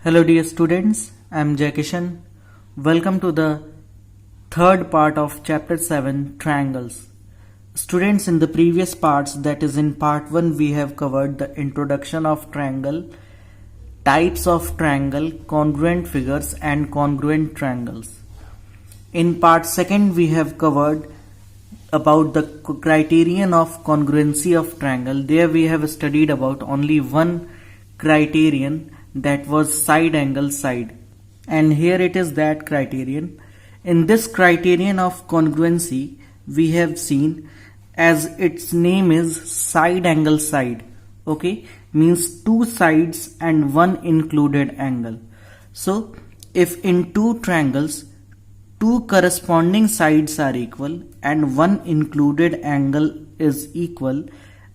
Hello dear students, I am Jai Kishan. Welcome to the third part of chapter 7 Triangles. Students, in the previous parts, that is in part 1, we have covered the introduction of triangle, types of triangle, congruent figures and congruent triangles. In part 2, we have covered about the criterion of congruency of triangle. There we have studied about only one criterion, that was side angle side, and here it is that criterion. In this criterion of congruency, we have seen, as its name is, side angle side, okay, means two sides and one included angle. So if in two triangles two corresponding sides are equal and one included angle is equal,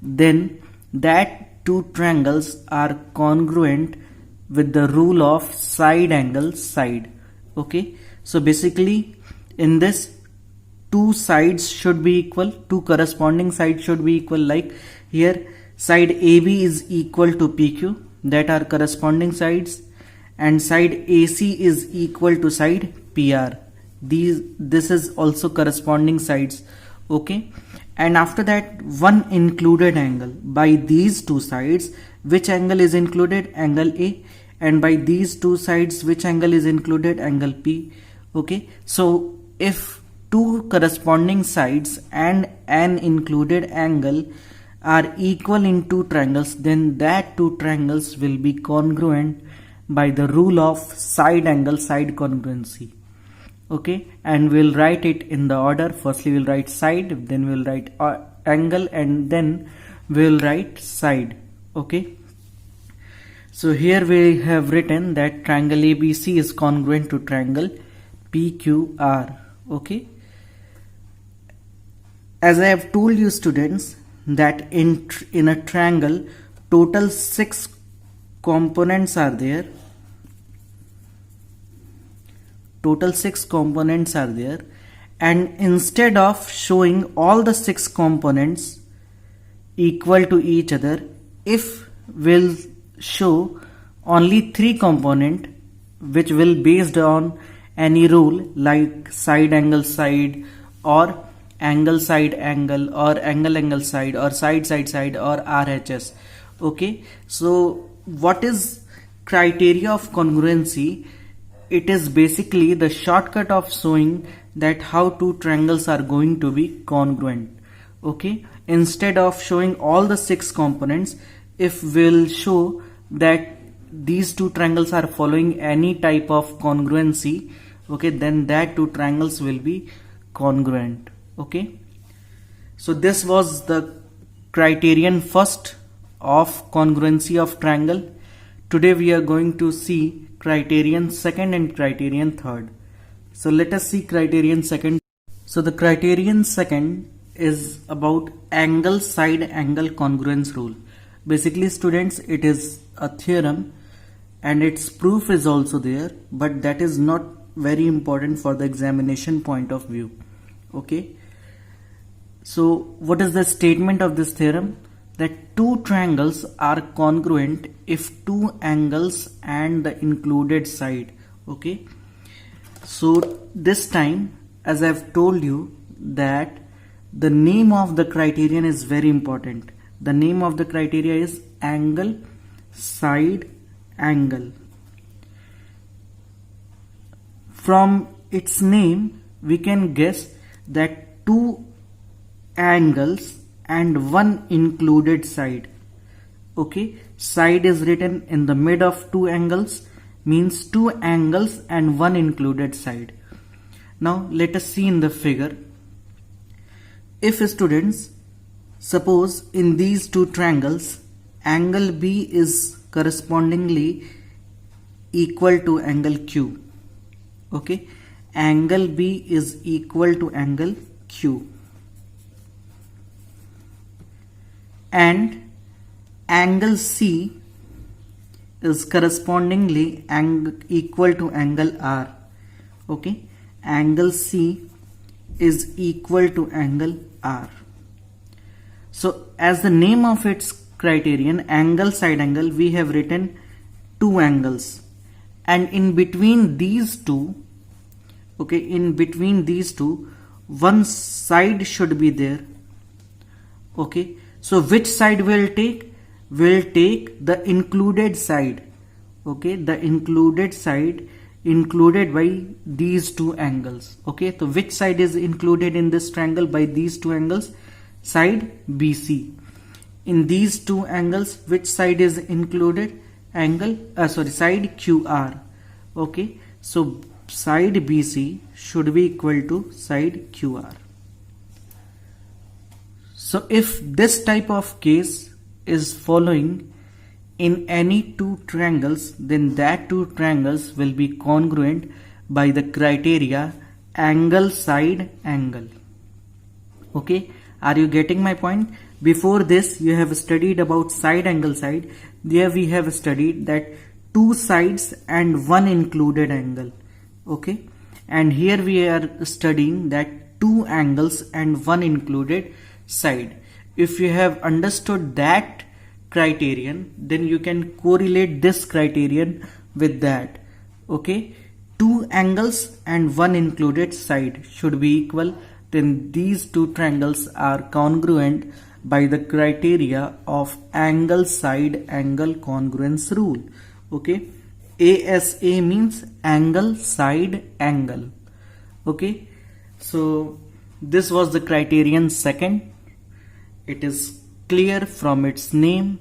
then that two triangles are congruent with the rule of side angle side. Okay, so basically in this, two sides should be equal, two corresponding sides should be equal. Like here, side AB is equal to PQ, that are corresponding sides, and side AC is equal to side PR. This is also corresponding sides. Okay, and after that, one included angle by these two sides. Which angle is included? Angle A. And by these two sides, which angle is included? Angle P. Okay, so if two corresponding sides and an included angle are equal in two triangles, then that two triangles will be congruent by the rule of side angle side congruency. Okay, and we'll write it in the order. Firstly we'll write side, then we'll write angle, and then we'll write side. Okay, so here we have written that triangle ABC is congruent to triangle PQR. Okay, as I have told you students, that in a triangle total 6 components are there. Total 6 components are there, and instead of showing all the 6 components equal to each other, if we'll show only 3 component which will based on any rule like side angle side, or angle side angle, or angle angle side, or side side side, or RHS. Okay, so what is criteria of congruency? It is basically the shortcut of showing that how two triangles are going to be congruent. Okay, instead of showing all the 6 components, if we'll show that these two triangles are following any type of congruency, okay, then that two triangles will be congruent. Okay, so this was the criterion first of congruency of triangle. Today we are going to see criterion second and criterion third. So let us see criterion second. So the criterion second is about angle side angle congruence rule. Basically students, it is a theorem and its proof is also there, but that is not very important for the examination point of view. Okay, so what is the statement of this theorem? That two triangles are congruent if two angles and the included side. Okay, so this time, as I have told you, that the name of the criterion is very important. The name of the criteria is angle side angle. From its name we can guess that two angles and one included side. Okay, side is written in the mid of two angles, means two angles and one included side. Now let us see in the figure. If students, suppose in these two triangles, angle B is correspondingly equal to angle Q. Okay, angle B is equal to angle Q, and angle C is correspondingly equal to angle R. Okay, angle C is equal to angle R. So as the name of its criterion, angle side angle, we have written two angles, and in between these two, okay, in between these two, one side should be there. Okay, so which side will take? Will take the included side. Okay, the included side included by these two angles. Okay, so which side is included in this triangle by these two angles? Side BC. In these two angles, which side is included? Side QR. Okay, so side BC should be equal to side QR. So if this type of case is following in any two triangles, then that two triangles will be congruent by the criteria angle side angle. Okay, are you getting my point? Before this you have studied about side angle side. There we have studied that two sides and one included angle. Okay, and here we are studying that two angles and one included side. If you have understood that criterion, then you can correlate this criterion with that. Okay, two angles and one included side should be equal, then these two triangles are congruent by the criteria of angle side angle congruence rule. Okay, ASA means angle side angle. Okay, so this was the criterion second. It is clear from its name,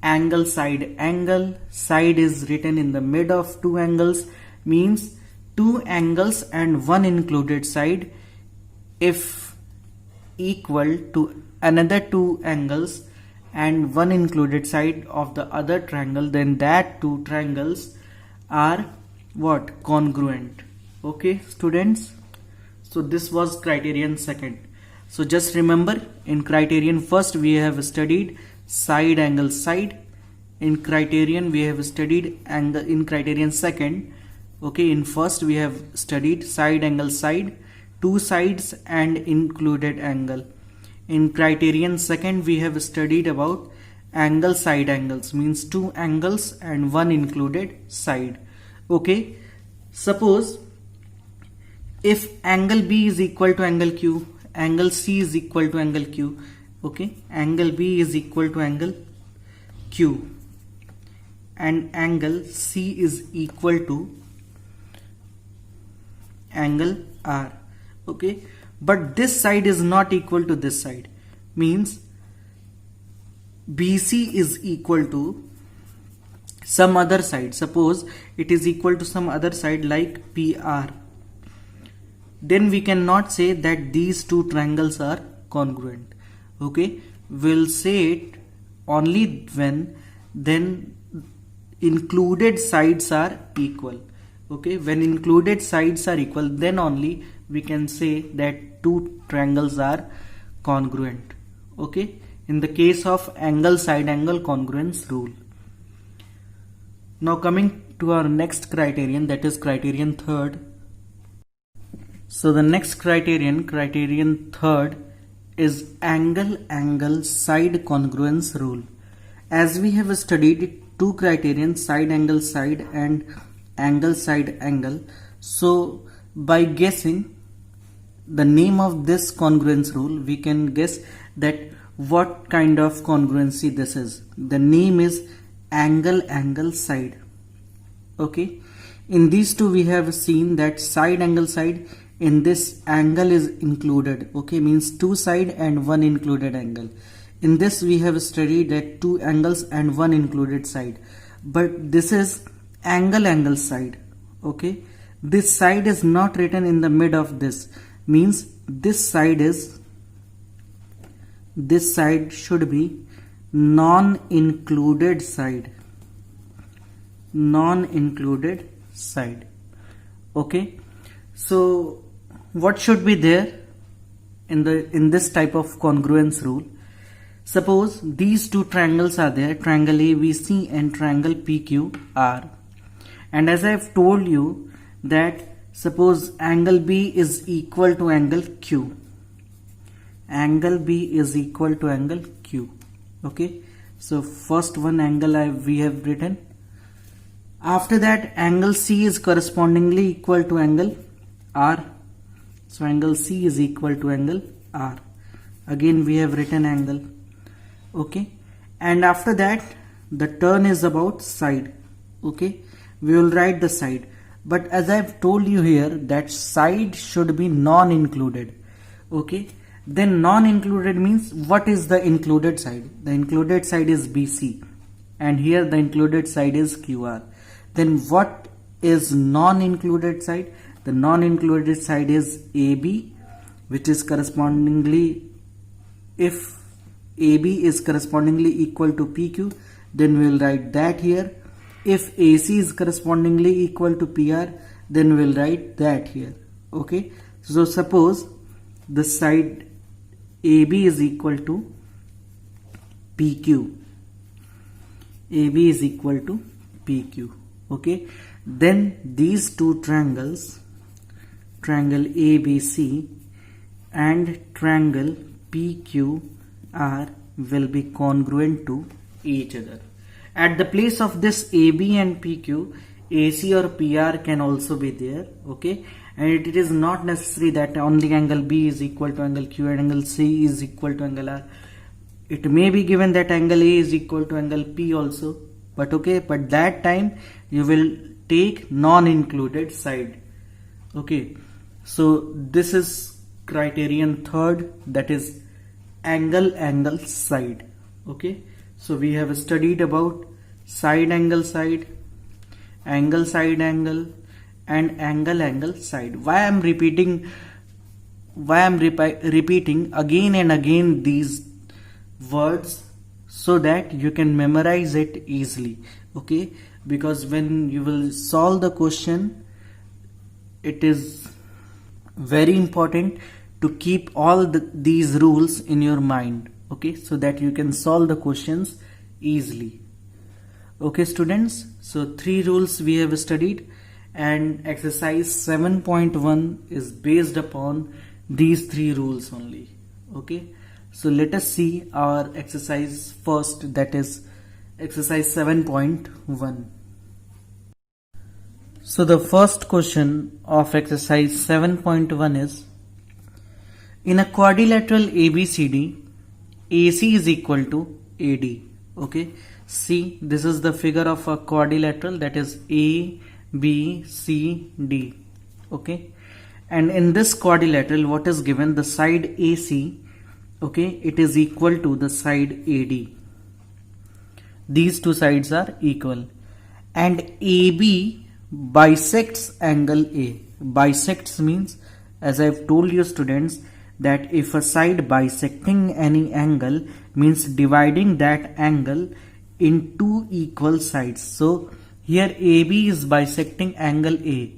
angle side angle. Side is written in the mid of two angles, means two angles and one included side if equal to another two angles and one included side of the other triangle, then that two triangles are what? Congruent. Okay students, so this was criterion second. So just remember, in criterion first we have studied side angle side, in criterion we have studied angle, in criterion second, okay, in first we have studied side angle side, two sides and included angle. In criterion second we have studied about angle side angles, means two angles and one included side. Okay, suppose if angle B is equal to angle Q, angle C is equal to angle Q. Okay, angle B is equal to angle Q and angle C is equal to angle R. Okay, but this side is not equal to this side, means BC is equal to some other side. Suppose it is equal to some other side like PR, then we cannot say that these two triangles are congruent. Okay, we'll say it only when then included sides are equal. Okay, when included sides are equal, then only we can say that two triangles are congruent. Okay, in the case of angle side angle congruence rule. Now coming to our next criterion, that is criterion third. So the next criterion third, is angle angle side congruence rule. As we have studied two criterion, side angle side and angle side angle, so by guessing the name of this congruence rule, we can guess that what kind of congruency this is. The name is angle angle side. Okay, in these two we have seen that side angle side, in this angle is included. Okay, means two side and one included angle. In this we have studied that two angles and one included side, but this is angle angle side. Okay, this side is not written in the mid of this, means this side should be non-included side. Non-included side. Okay, so what should be there in this type of congruence rule? Suppose these two triangles are there, triangle ABC and triangle PQR, and as I have told you that suppose angle B is equal to angle Q. Angle B is equal to angle Q. Okay, so first one angle we have written After that, angle C is correspondingly equal to angle R. So angle C is equal to angle R. Again we have written angle. Okay. And after that, the turn is about side. Okay. We will write the side. But as I have told you here, that side should be non-included. Okay. Then non-included means, what is the included side? The included side is BC. And here the included side is QR. Then what is non-included side? The non-included side is AB, which is correspondingly, if AB is correspondingly equal to PQ, then we will write that here. If AC is correspondingly equal to PR, then we will write that here. Okay. So suppose the side AB is equal to PQ. AB is equal to PQ. Okay. Then these two triangles, triangle ABC and triangle PQR, will be congruent to each other. At the place of this AB and PQ, AC or PR can also be there. Okay. And it is not necessary that only angle B is equal to angle Q and angle C is equal to angle R. It may be given that angle A is equal to angle P also. But okay, but that time you will take non-included side. Okay. So this is criterion third, that is angle side. Okay. So we have studied about side, angle angle, and angle side. Why I am repeating again and again these words? So that you can memorize it easily. Okay. Because when you will solve the question, it is very important to keep all these rules in your mind. Okay. So that you can solve the questions easily. Okay students, so 3 rules we have studied, and exercise 7.1 is based upon these 3 rules only. Okay. So let us see our exercise first, that is exercise 7.1. So the first question of exercise 7.1 is, in a quadrilateral ABCD, AC is equal to AD. Okay. See, this is the figure of a quadrilateral, that is A, B, C, D. Okay. And in this quadrilateral, what is given? The side AC, okay, it is equal to the side AD. These two sides are equal. And AB bisects angle A. Bisects means, as I have told you students, that if a side bisecting any angle means dividing that angle in two equal sides. So here AB is bisecting angle A.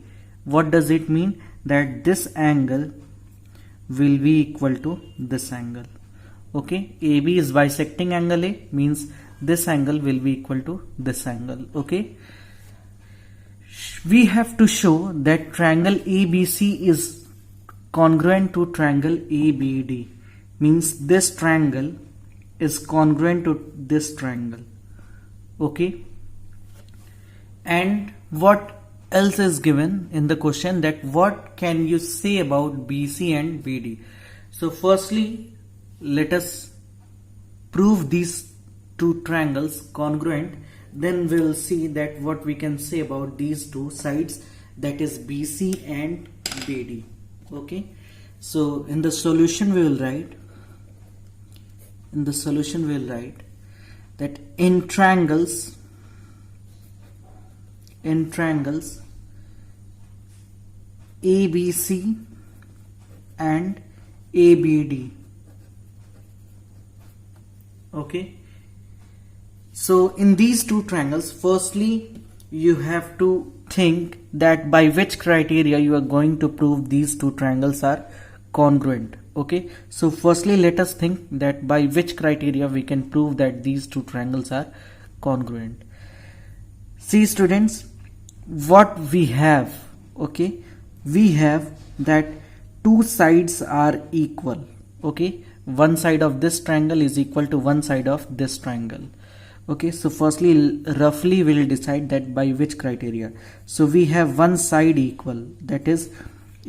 What does it mean? That this angle will be equal to this angle. Okay. AB is bisecting angle A means this angle will be equal to this angle. Okay. We have to show that triangle ABC is congruent to triangle ABD. Means this triangle is congruent to this triangle. Okay. And what else is given in the question, that what can you say about BC and BD? So firstly, let us prove these two triangles congruent. Then we will see that what we can say about these two sides, that is BC and BD. Okay. So in the solution we will write, that in triangles ABC and ABD. Okay. So in these two triangles, firstly you have to think that by which criteria you are going to prove these two triangles are congruent. Okay. So firstly let us think that by which criteria we can prove that these two triangles are congruent. See students, what we have, okay, we have that two sides are equal. Okay. One side of this triangle is equal to one side of this triangle. Okay, so firstly roughly we'll decide that by which criteria. So we have one side equal, that is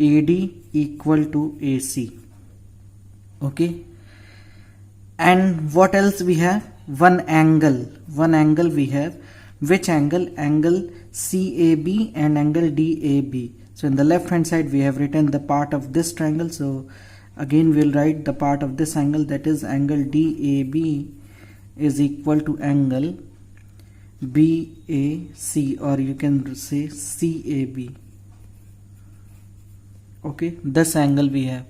AD equal to AC. Okay, and what else we have? One angle we have. Which angle? Angle CAB and angle DAB. So in the left hand side we have written the part of this triangle, so again we'll write the part of this angle, that is angle DAB is equal to angle BAC, or you can say CAB. Okay, this angle we have.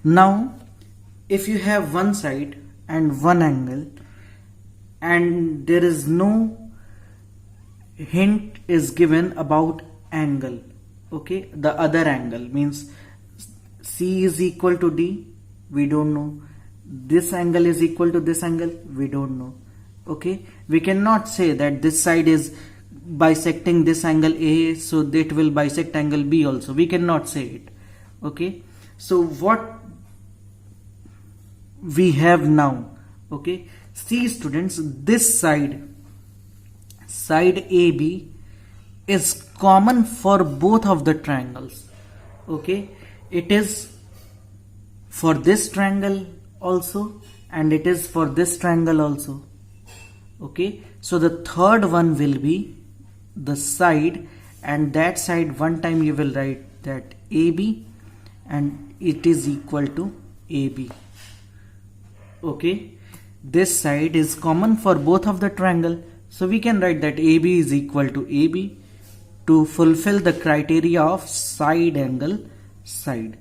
Now if you have one side and one angle and there is no hint is given about angle, okay, the other angle means C is equal to D, we don't know. This angle is equal to this angle, we don't know. Okay, we cannot say that this side is bisecting this angle A, so that will bisect angle B also. We cannot say it. Okay, so what we have now, okay, see students, this side AB is common for both of the triangles. Okay, it is for this triangle also and it is for this triangle also. Okay, so the third one will be the side, and that side one time you will write that AB and it is equal to AB. Okay, this side is common for both of the triangle, so we can write that AB is equal to AB to fulfill the criteria of side angle side.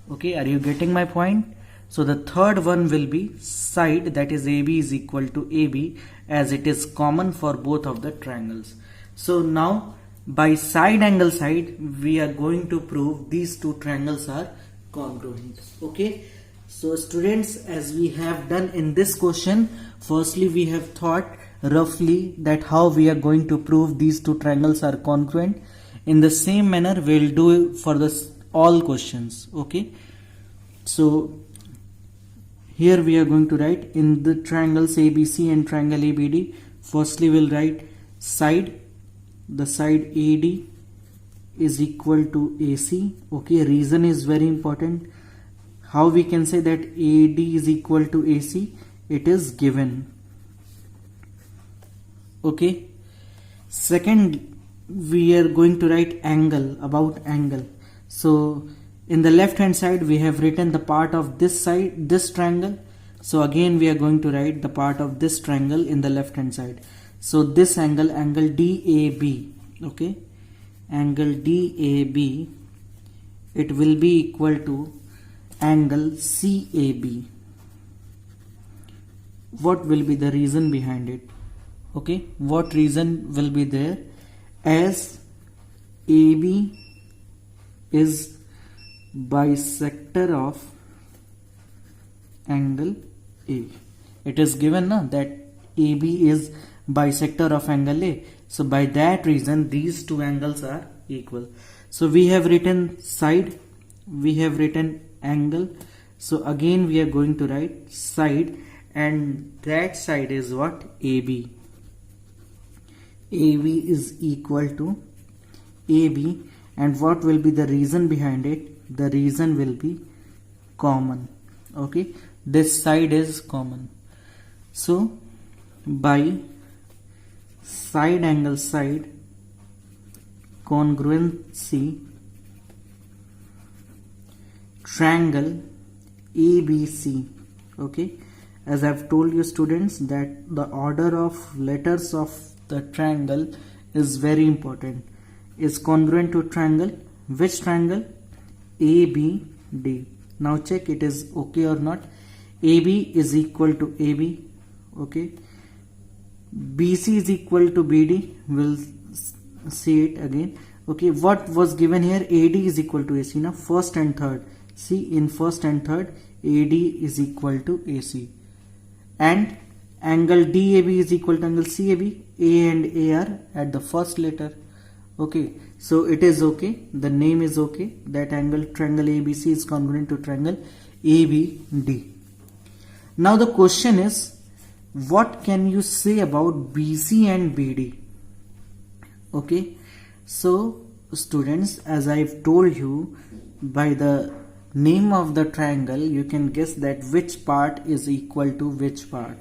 Okay, are you getting my point? So the third one will be side, that is AB is equal to AB, as it is common for both of the triangles. So now by side angle side we are going to prove these two triangles are congruent. Okay, so students, as we have done in this question, firstly we have thought roughly that how we are going to prove these two triangles are congruent. In the same manner we'll do for this all questions. Okay, so here we are going to write in the triangles ABC and triangle ABD. Firstly we'll write side, the side AD is equal to AC. Okay, reason is very important. How we can say that AD is equal to AC? It is given. Okay, second we are going to write angle, about angle. So in the left hand side we have written the part of this side, this triangle. So again we are going to write the part of this triangle in the left hand side. So this angle, angle DAB, okay, angle DAB, it will be equal to angle CAB. What will be the reason behind it? Okay, what reason will be there? As AB is bisector of angle A. It is given now that AB is bisector of angle A. So by that reason these two angles are equal. So we have written side, we have written angle. So again we are going to write side, and that side is what? AB. AB is equal to AB, and what will be the reason behind it? The reason will be common. Okay, this side is common. So by side angle side congruency, triangle ABC. Okay, as I've told you students that the order of letters of the triangle is very important. Is congruent to triangle. Which triangle? ABD. Now check it is okay or not. AB is equal to AB. Okay, BC is equal to BD. We'll see it again. Okay, what was given here? AD is equal to AC. Now first and third, see, in first and third AD is equal to AC, and angle DAB is equal to angle CAB. A and A are at the first letter. Okay, so it is okay, the name is okay, that angle triangle ABC is congruent to triangle ABD. Now the question is, what can you say about BC and BD? Okay, so students, as I've told you, by the name of the triangle you can guess that which part is equal to which part.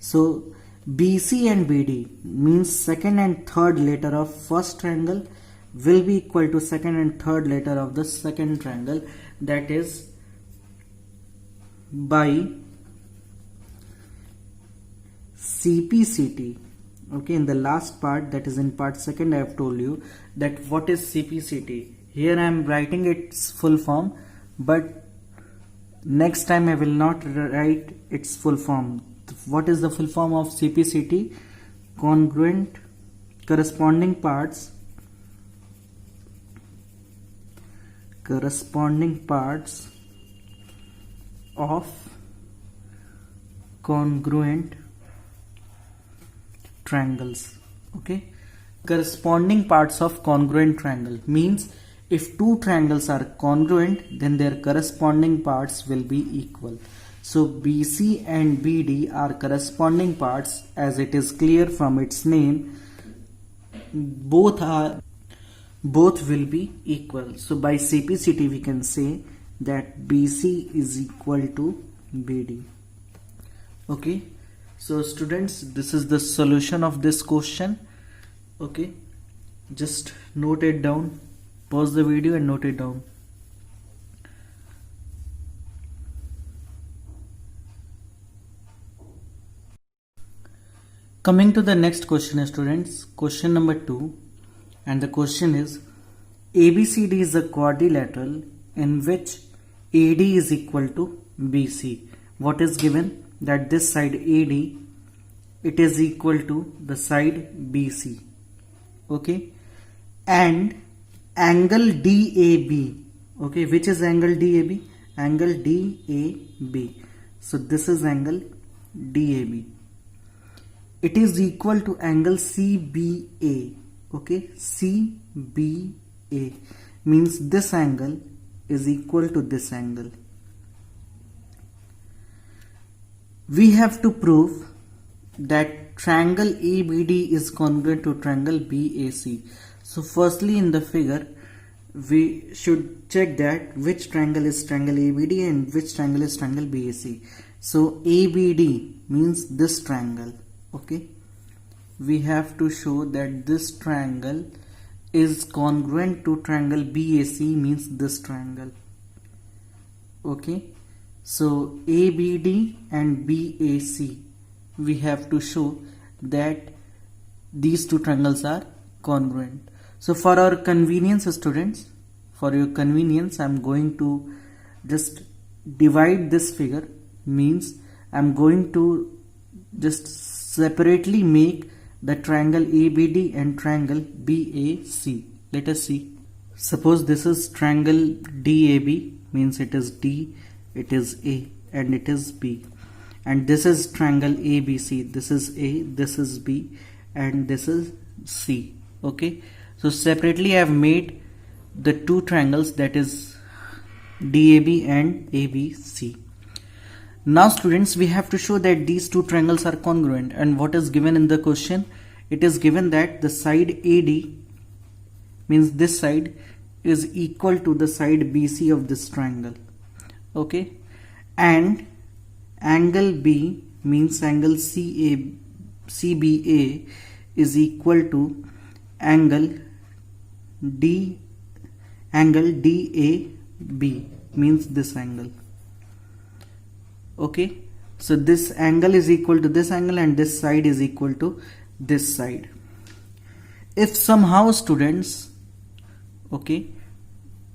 So BC and BD means second and third letter of first triangle will be equal to second and third letter of the second triangle, that is by CPCT. Okay, in the last part, that is in part second, I have told you that what is CPCT. Here I am writing its full form, but next time I will not write its full form. What is the full form of CPCT? Congruent corresponding parts of congruent triangles. Okay, corresponding parts of congruent triangle means if two triangles are congruent, then their corresponding parts will be equal. So BC and BD are corresponding parts, as it is clear from its name. Both will be equal. So by CPCT we can say that BC is equal to BD. Okay, so students, this is the solution of this question. Okay, just note it down, pause the video and note it down. Coming to the next question, students, question number 2, and the question is ABCD is a quadrilateral in which AD is equal to BC. What is given? That this side AD, it is equal to the side BC. Okay, and angle DAB. Okay, which is angle DAB? Angle DAB. So this is angle DAB. It is equal to angle CBA. Okay, CBA means this angle is equal to this angle. We have to prove that triangle ABD is congruent to triangle BAC. So firstly, in the figure we should check that which triangle is triangle ABD and which triangle is triangle BAC. So ABD means this triangle. Okay, we have to show that this triangle is congruent to triangle BAC, means this triangle. Okay, so ABD and BAC, we have to show that these two triangles are congruent. So for our convenience, students, for your convenience, I am going to just divide this figure, means I am going to just separately make the triangle ABD and triangle BAC. Let us see. Suppose this is triangle DAB, means it is D, it is A and it is B. And this is triangle ABC, this is A, this is B and this is C. Okay, so separately I have made the two triangles, that is DAB and ABC. Now students, we have to show that these two triangles are congruent, and what is given in the question? It is given that the side AD, means this side, is equal to the side BC of this triangle. Okay, and angle B, means angle CBA is equal to angle DAB, means this angle. Okay, so this angle is equal to this angle and this side is equal to this side. If somehow, students, okay,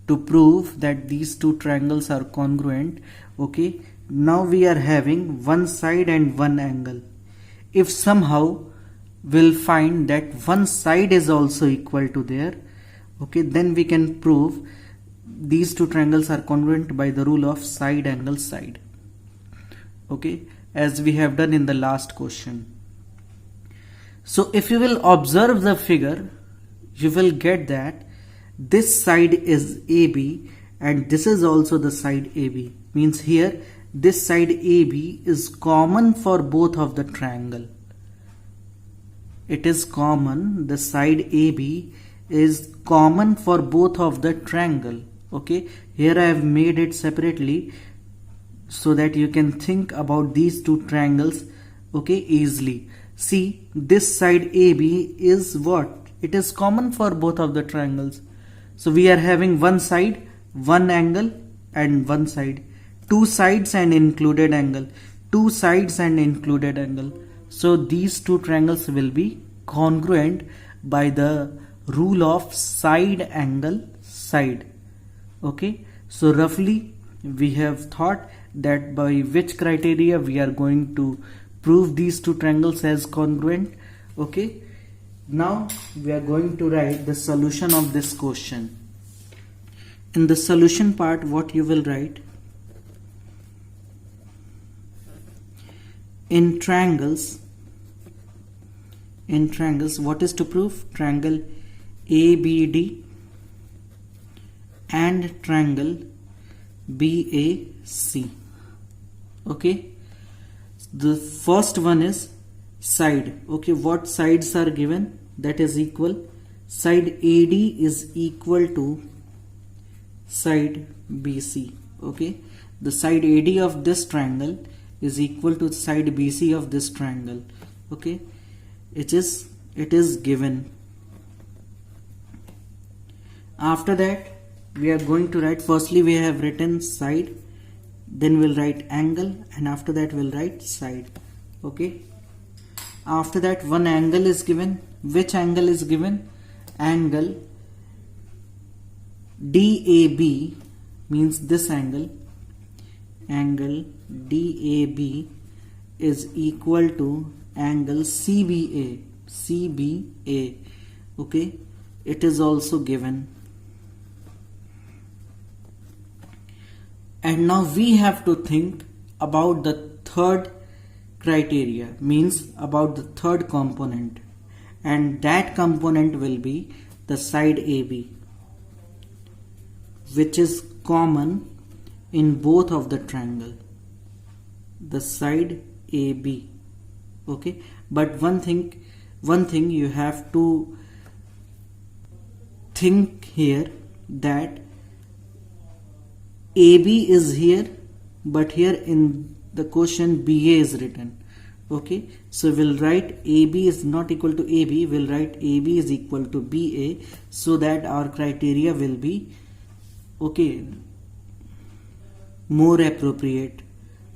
to prove that these two triangles are congruent, okay, now we are having one side and one angle. If somehow we'll find that one side is also equal to there, okay, then we can prove these two triangles are congruent by the rule of side angle side. Okay, as we have done in the last question. So if you will observe the figure, you will get that this side is AB and this is also the side AB, means here this side AB is common for both of the triangle. It is common, the side AB is common for both of the triangle. Okay, here I have made it separately so that you can think about these two triangles, okay, easily. See, this side AB is what? It is common for both of the triangles. So we are having one side, one angle and one side. Two sides and included angle. Two sides and included angle. So these two triangles will be congruent by the rule of side angle side. Okay, so roughly we have thought that by which criteria we are going to prove these two triangles as congruent. Okay, now we are going to write the solution of this question. In the solution part, what you will write? In triangles, what is to prove? Triangle ABD and triangle BAC. Okay, the first one is side. Okay, what sides are given? That is equal. Side AD is equal to side BC. Okay, the side AD of this triangle is equal to side BC of this triangle. Okay, it is given. After that we are going to write, firstly we have written side, then we'll write angle, and after that we'll write side. Okay, after that one angle is given. Which angle is given? Angle DAB, means this angle DAB is equal to angle CBA. Okay, it is also given. And now we have to think about the third criteria, means about the third component, and that component will be the side AB, which is common in both of the triangle, the side AB. Okay, but one thing you have to think here, that AB is here, but here in the question BA is written. Okay, so we'll write AB is not equal to AB, we'll write AB is equal to BA, so that our criteria will be, okay, more appropriate.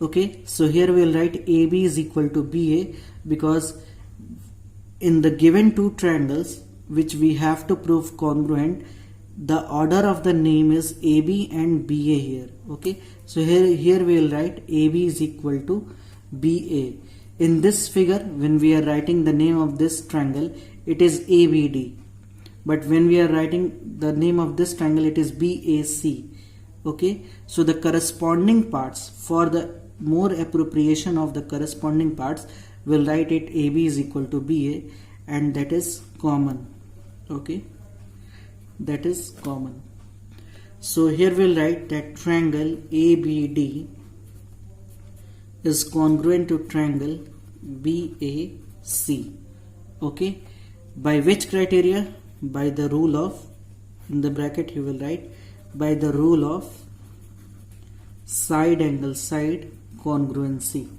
Okay, so here we'll write AB is equal to BA, because in the given two triangles which we have to prove congruent, the order of the name is AB and BA here. Okay, so here we will write AB is equal to BA. In this figure, when we are writing the name of this triangle, it is ABD, but when we are writing the name of this triangle, it is BAC. Okay, so the corresponding parts, for the more appropriation of the corresponding parts, we'll write it AB is equal to BA, and that is common. Okay, that is common. So here we'll write that triangle ABD is congruent to triangle BAC. Okay, by which criteria? By the rule of, in the bracket you will write, by the rule of side angle side congruency.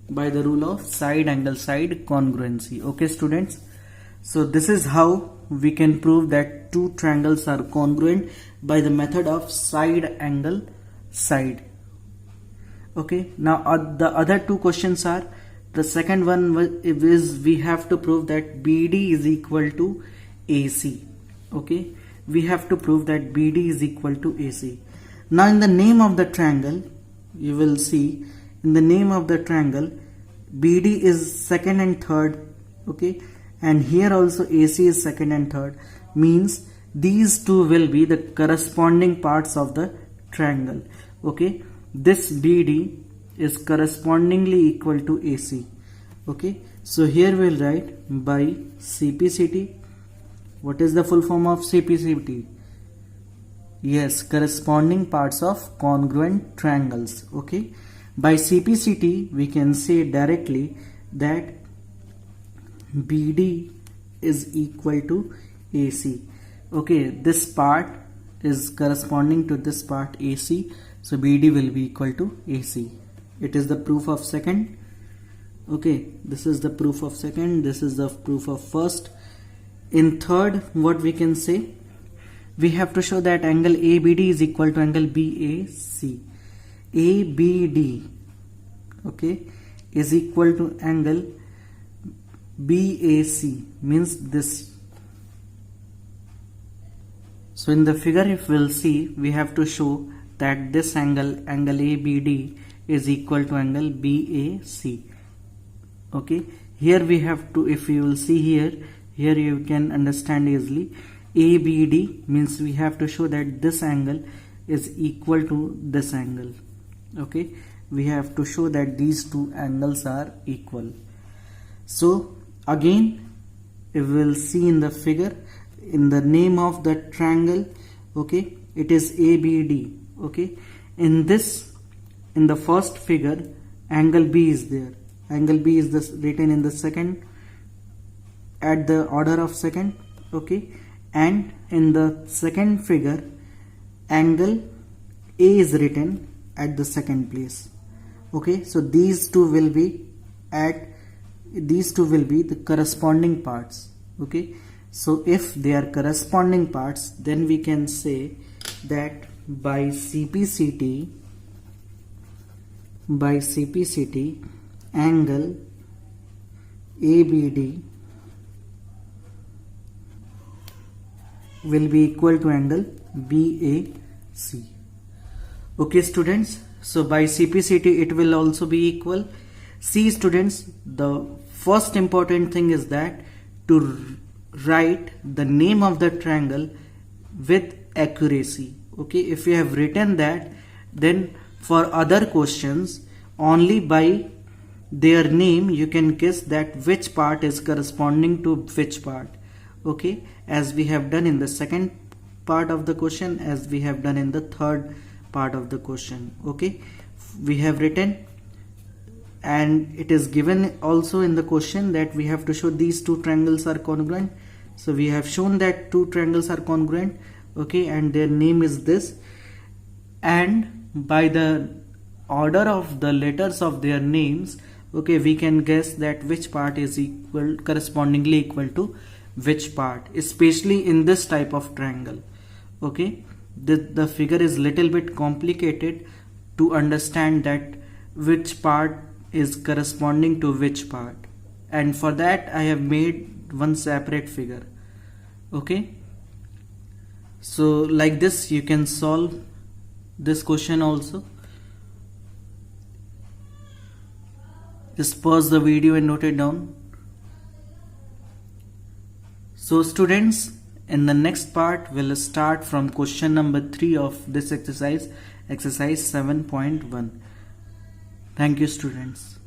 By the rule of side angle side congruency. Okay students, so this is how we can prove that two triangles are congruent by the method of side angle side. Okay, now the other two questions are, the second one is we have to prove that BD is equal to AC. Okay, we have to prove that BD is equal to AC. Now in the name of the triangle, you will see in the name of the triangle BD is second and third. Okay, and here also AC is second and third, means these two will be the corresponding parts of the triangle. Okay, this BD is correspondingly equal to AC. Okay, so here we'll write by CPCT. What is the full form of CPCT? Yes, corresponding parts of congruent triangles. Okay, by CPCT we can say directly that BD is equal to AC. Okay, this part is corresponding to this part AC, so BD will be equal to AC. It is the proof of second. Okay, this is the proof of second, this is the proof of first. In third, what we can say, we have to show that angle ABD is equal to angle BAC. ABD, okay, is equal to angle BAC, means this. So in the figure, if we'll see, we have to show that this angle ABD is equal to angle BAC. Okay, here we have to, if you will see here you can understand easily. ABD means we have to show that this angle is equal to this angle. Okay, we have to show that these two angles are equal. So again, if we will see in the figure, in the name of the triangle, okay, it is ABD. Okay, in the first figure, angle B is there. Angle B is this written in the second, at the order of second. Okay, and in the second figure, angle A is written at the second place. Okay, so these two will be the corresponding parts. Okay, so if they are corresponding parts, then we can say that by CPCT angle ABD will be equal to angle BAC. Okay students, so by CPCT it will also be equal. See students, the first important thing is that to write the name of the triangle with accuracy. Okay, if you have written that, then for other questions, only by their name you can guess that which part is corresponding to which part. Okay, as we have done in the second part of the question, as we have done in the third part of the question. Okay, we have written, and it is given also in the question that we have to show these two triangles are congruent. So we have shown that two triangles are congruent. Okay, and their name is this, and by the order of the letters of their names, okay, we can guess that which part is correspondingly equal to which part, especially in this type of triangle. Okay, the figure is little bit complicated to understand that which part is corresponding to which part, and for that I have made one separate figure. Okay, so like this you can solve this question also. Just pause the video and note it down. So students, in the next part we'll start from question number 3 of this exercise 7.1. Thank you students.